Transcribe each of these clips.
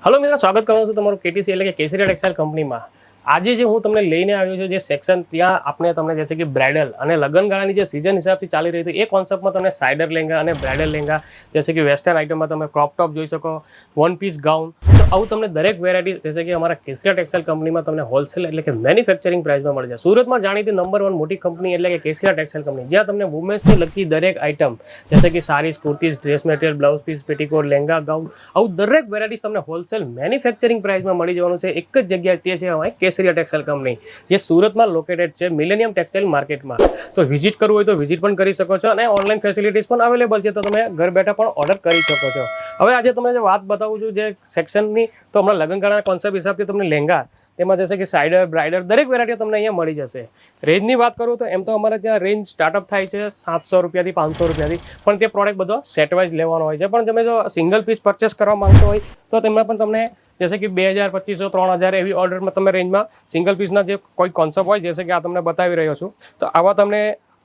Hello મિત્રો, સ્વાગત કરું છું તમારું કેટીસી એટલે કે કેસરિયા ટેક્સટાઇલ કંપનીમાં। આજે જે હું તમને લઈને આવ્યો છું જે સેક્શન, ત્યાં આપણે તમને જैसे કે બ્રાઇડલ અને લગ્નગાળાની જે સિઝન હિસાબથી ચાલી રહી હતી એ કોન્સેપ્ટમાં તમને સાઇડર લહેંગા અને બ્રાઇડલ લહેંગા जैसे કે વેસ્ટર્ન આઇટમમાં તમે ક્રોપ ટોપ જોઈ શકો, વન પીસ ગાઉન, તો આવું તમને દરેક વેરાયટી जैसे કે અમારા કેસરિયા ટેક્સટાઇલ કંપનીમાં તમને હોલસેલ એટલે કે મેન્યુફેક્ચરિંગ પ્રાઇસમાં મળી જાય। સુરતમાં જાણીતી નંબર 1 મોટી કંપની એટલે કે કેસરિયા ટેક્સટાઇલ કંપની, જ્યાં તમને વુમેન્સને લગતી દરેક આઇટમ जैसे કે saris, kurtis, dress material, blouse piece, petticoat, lehenga, gown, આવું દરેક વેરાયટી તમને હોલસેલ મેન્યુફેક્ચરિંગ પ્રાઇસમાં મળી જવાનું છે એક જ જગ્યાએ, તે છે અમારી કેસરિયા ટેક્સટાઇલ કંપની, જે સુરતમાં લોકેટેડ છે મિલેનિયમ ટેક્સટાઇલ માર્કેટમાં। તો વિઝિટ કરવું હોય તો વિઝિટ પણ કરી શકો છો અને ઓનલાઈન ફેસિલિટીઝ પણ અવેલેબલ છે, તો તમે ઘર બેઠા પણ ઓર્ડર કરી શકો છો। હવે આજે તમને જે વાત બતાવું છું જે સેક્શનની, તો હમણાં લગ્નગાળાના કોન્સેપ્ટ હિસાબથી તમને લહેંગા, તેમાં જશે કે સાઇડર, બ્રાઇડર, દરેક વેરાયટી તમને અહીંયા મળી જશે। રેન્જની વાત કરું તો એમ તો અમારે ત્યાં રેન્જ સ્ટાર્ટઅપ થાય છે 700 રૂપિયાથી 500 રૂપિયાથી, પણ તે પ્રોડક્ટ બધો સેટ વાઇઝ લેવાનો હોય છે। પણ તમે જો સિંગલ પીસ પરચેસ કરવા માંગતો હોય તો તેમાં પણ તમને जैसे कि 2000, 2500, 3000 એવી ઓર્ડરમાં તમે રેન્જમાં સિંગલ પીસના જે કોઈ કોન્સેપ્ટ હોય, જैसे કે આ તમને બતાવી રહ્યો છું, તો આવા તમને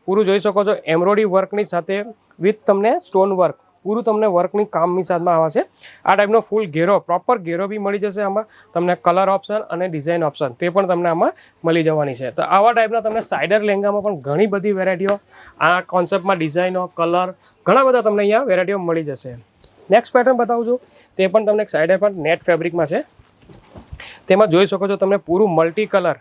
પૂરું જોઈ શકો છો એમ્બ્રોઇડરી વર્કની સાથે વિથ તમને સ્ટોન વર્ક, પૂરું તમને વર્કની કામની સાથમાં આવે છે। આ ટાઈપનો ફૂલ ઘેરો, પ્રોપર ઘેરો બી મળી જશે આમાં તમને, કલર ઓપ્શન અને ડિઝાઇન ઓપ્શન તે પણ તમને આમાં મળી જવાની છે। તો આવા ટાઈપના તમને સાઇડર લહેંગામાં પણ ઘણી બધી વેરાયટીઓ, આ કોન્સેપ્ટમાં ડિઝાઇનો, કલર, ઘણા બધા તમને અહીંયા વેરાયટીઓ મળી જશે। નેક્સ્ટ પેટર્ન બતાવું છું, તે પણ તમને સાઇડર પર નેટ ફેબ્રિકમાં છે। તેમાં જોઈ શકો છો તમને પૂરું મલ્ટી કલર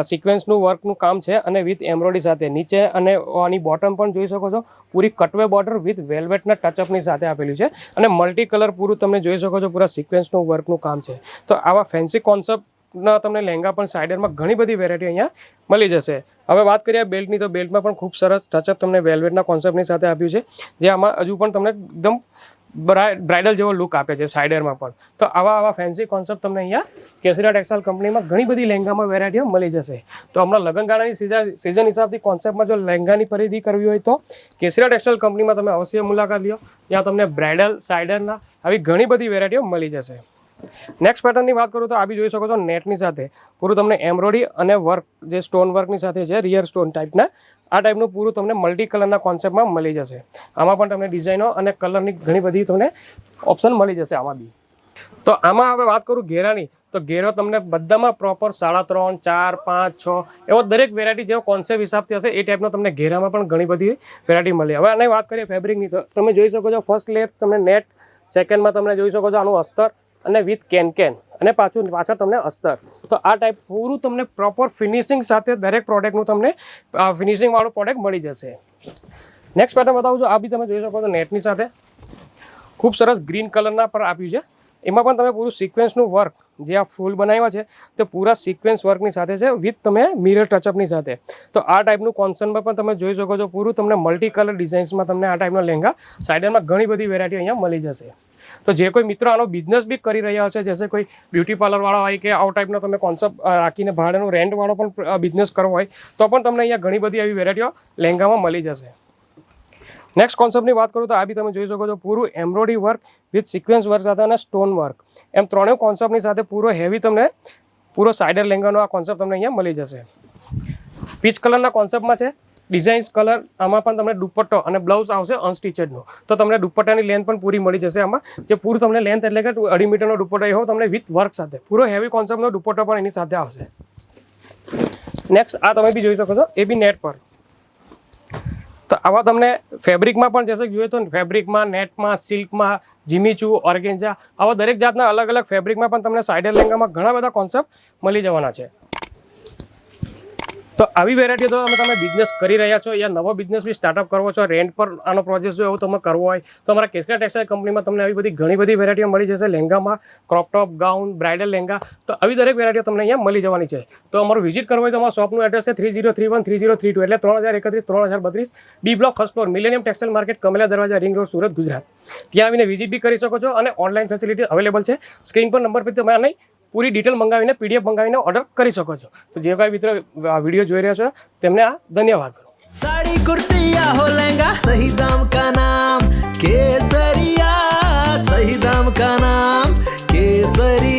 સિક્વન્સનું વર્કનું કામ છે અને વિથ એમ્બ્રોઇડરી સાથે, નીચે અને આની બોટમ પણ જોઈ શકો છો પૂરી કટવે બોર્ડર વિથ વેલ્વેટના ટચઅપની સાથે આપેલું છે અને મલ્ટી કલર પૂરું તમે જોઈ શકો છો, પૂરા સિક્વન્સનું વર્કનું કામ છે। તો આવા ફેન્સી કોન્સેપ્ટના તમને લહેંગા પણ સાઇડરમાં ઘણી બધી વેરાયટી અહીંયા મળી જશે। હવે વાત કરીએ બેલ્ટની, તો બેલ્ટમાં પણ ખૂબ સરસ ટચઅપ તમને વેલ્વેટના કોન્સેપ્ટની સાથે આપ્યું છે, જે આમાં હજુ પણ તમને એકદમ બ્રાઇડલ જેવો લુક આપે છે સાઇડરમાં પણ। તો આવા ફેન્સી કોન્સેપ્ટ તમને અહીંયા કેસરિયા ટેક્સટાઇલ કંપનીમાં ઘણી બધી લહેંગામાં વેરાયટીઓ મળી જશે। તો હમણાં લગ્નગાળાની સિઝન હિસાબથી કોન્સેપ્ટમાં જો લહેંગાની ખરીદી કરવી હોય તો કેસરિયા ટેક્સટાઇલ કંપનીમાં તમે અવશ્ય મુલાકાત લ્યો, ત્યાં તમને બ્રાઇડલ, સાઇડરના આવી ઘણી બધી વેરાયટીઓ મળી જશે। નેક્સ્ટ પેટર્નની વાત કરું તો આ બી જોઈ શકો છો નેટની સાથે પૂરું તમને એમ્બ્રોઇડરી અને વર્ક, જે સ્ટોન વર્કની સાથે છે, રિયર સ્ટોન ટાઈપના, આ ટાઈપનું પૂરું તમને મલ્ટી કલરના કોન્સેપ્ટમાં મળી જશે। આમાં પણ તમને ડિઝાઇનો અને કલરની ઘણી બધી તમને ઓપ્શન મળી જશે આમાં બી। તો આમાં હવે વાત કરું ઘેરાની, તો ઘેરો તમને બધામાં પ્રોપર 3.5, 4, 5, 6 એવો દરેક વેરાયટી જેવો કોન્સેપ્ટ હિસાબથી હશે એ ટાઈપનો તમને ઘેરામાં પણ ઘણી બધી વેરાયટી મળી। હવે આની વાત કરીએ ફેબ્રિકની, તો તમે જોઈ શકો છો ફર્સ્ટ લેયર તમને નેટ, સેકન્ડમાં તમને જોઈ શકો છો આનું અસ્તર અને વિથ કેન અને પાછળ તમને અસ્તર। તો આ ટાઈપ પૂરું તમને પ્રોપર ફિનિશિંગ સાથે દરેક પ્રોડક્ટનું તમને ફિનિશિંગ વાળું પ્રોડક્ટ મળી જશે। નેક્સ્ટ પેટર્ન બતાવું છું, આ બી તમે જોઈ શકો છો નેટની સાથે ખૂબ સરસ ગ્રીન કલરના પર આપ્યું છે। એમાં પણ તમે પૂરું સિક્વન્સનું વર્ક, જે આ ફૂલ બનાવ્યા છે તે પૂરા સિક્વન્સ વર્કની સાથે છે વિથ તમે મિરર ટચઅપની સાથે। તો આ ટાઈપનું કોન્સેપ્ટમાં પણ તમે જોઈ શકો છો પૂરું તમને મલ્ટી કલર ડિઝાઇન્સમાં તમને આ ટાઈપના લહેંગા સાઇડરમાં ઘણી બધી વેરાયટી અહીંયા મળી જશે। તો જે કોઈ મિત્રો આનો બિઝનેસ બી કરી રહ્યા હશે, જैसे કોઈ બ્યુટી પાર્લરવાળા હોય કે આવા ટાઈપનો તમે કોન્સેપ્ટ રાખીને ભાડાનું રેન્ટવાળો પણ બિઝનેસ કરવો હોય તો પણ તમને અહીંયા ઘણી બધી એવી વેરાયટીઓ લહેંગામાં મળી જશે। નેક્સ્ટ કોન્સેપ્ટની વાત કરું તો આ બી તમે જોઈ શકો છો પૂરું embroidery work with sequence work સાથે અને સ્ટોન વર્ક, એમ ત્રણેય કોન્સેપ્ટની સાથે પૂરો હેવી તમને પૂરો સાઇડર લહેંગાનો આ કોન્સેપ્ટ તમને અહીંયા મળી જશે। પીચ કલરના કોન્સેપ્ટમાં છે, ડિઝાઇન્સ કલર, આમાં પણ તમને દુપટ્ટો અને બ્લાઉઝ આવશે અનસ્ટિચેડનો, તો તમને દુપટ્ટાની લેન્થ પણ પૂરી મળી જશે આમાં, જે પૂરું તમને લેન્થ એટલે કે 2.5 મીટરનો દુપટ્ટો એવો તમને વિથ વર્ક સાથે પૂરો હેવી કોન્સેપ્ટનો દુપટ્ટો પણ એની સાથે આવશે। નેક્સ્ટ આ તમે બી જોઈ શકો છો, એ બી નેટ પર। તો આવા તમને ફેબ્રિકમાં પણ જैसे જોઈએ તો ફેબ્રિકમાં, નેટમાં, સિલ્કમાં, જીમીચુ, ઓર્ગેન્જા, આવા દરેક જાતના અલગ અલગ ફેબ્રિકમાં પણ તમને સાઇડર લહેંગામાં ઘણા બધા કોન્સેપ્ટ મળી જવાના છે। તો આવી વેરાયટી તો તમે બિઝનેસ કરી રહ્યા છો યા નવો બિઝનેસ બી સ્ટાર્ટઅપ કરવો છો, રેન્ટ પર આનો પ્રોજેક્ટ જો એવું તમે કરવો હોય તો અમારા કેસરિયા ટેક્સટાઇલ કંપનીમાં તમને આવી બધી ઘણી બધી વેરાયટીઓ મળી જશે લહેંગામાં, crop top, gown, bridal lehenga, તો આવી દરેક વેરાયટીઓ તમને અહીંયા મળી જવાની છે। તો અમારું વિઝિટ કરવું હોય તો અમારું શોપનું એડ્રેસ છે 3031 3032 એટલે 3031 3032 B block first floor, millennium textile market, Kamla Darwaja, ring road, Surat, Gujarat. ત્યાં આવીને વિઝિટ બી કરી શકો છો અને ઓનલાઈન ફેસિલિટી અવેલેબલ છે। સ્ક્રીન પર નંબર પર તમે આની પૂરી ડિટેલ મંગાવીને PDF મંગાવીને ઓર્ડર કરી શકો છો। તો જે કોઈ મિત્રો વિડીયો જોઈ રહ્યા છો તેમને આ ધન્યવાદ। साड़ी कुर्ती या हो लहंगा, सही दाम का नाम केसरिया, सही दाम का नाम केसरिया।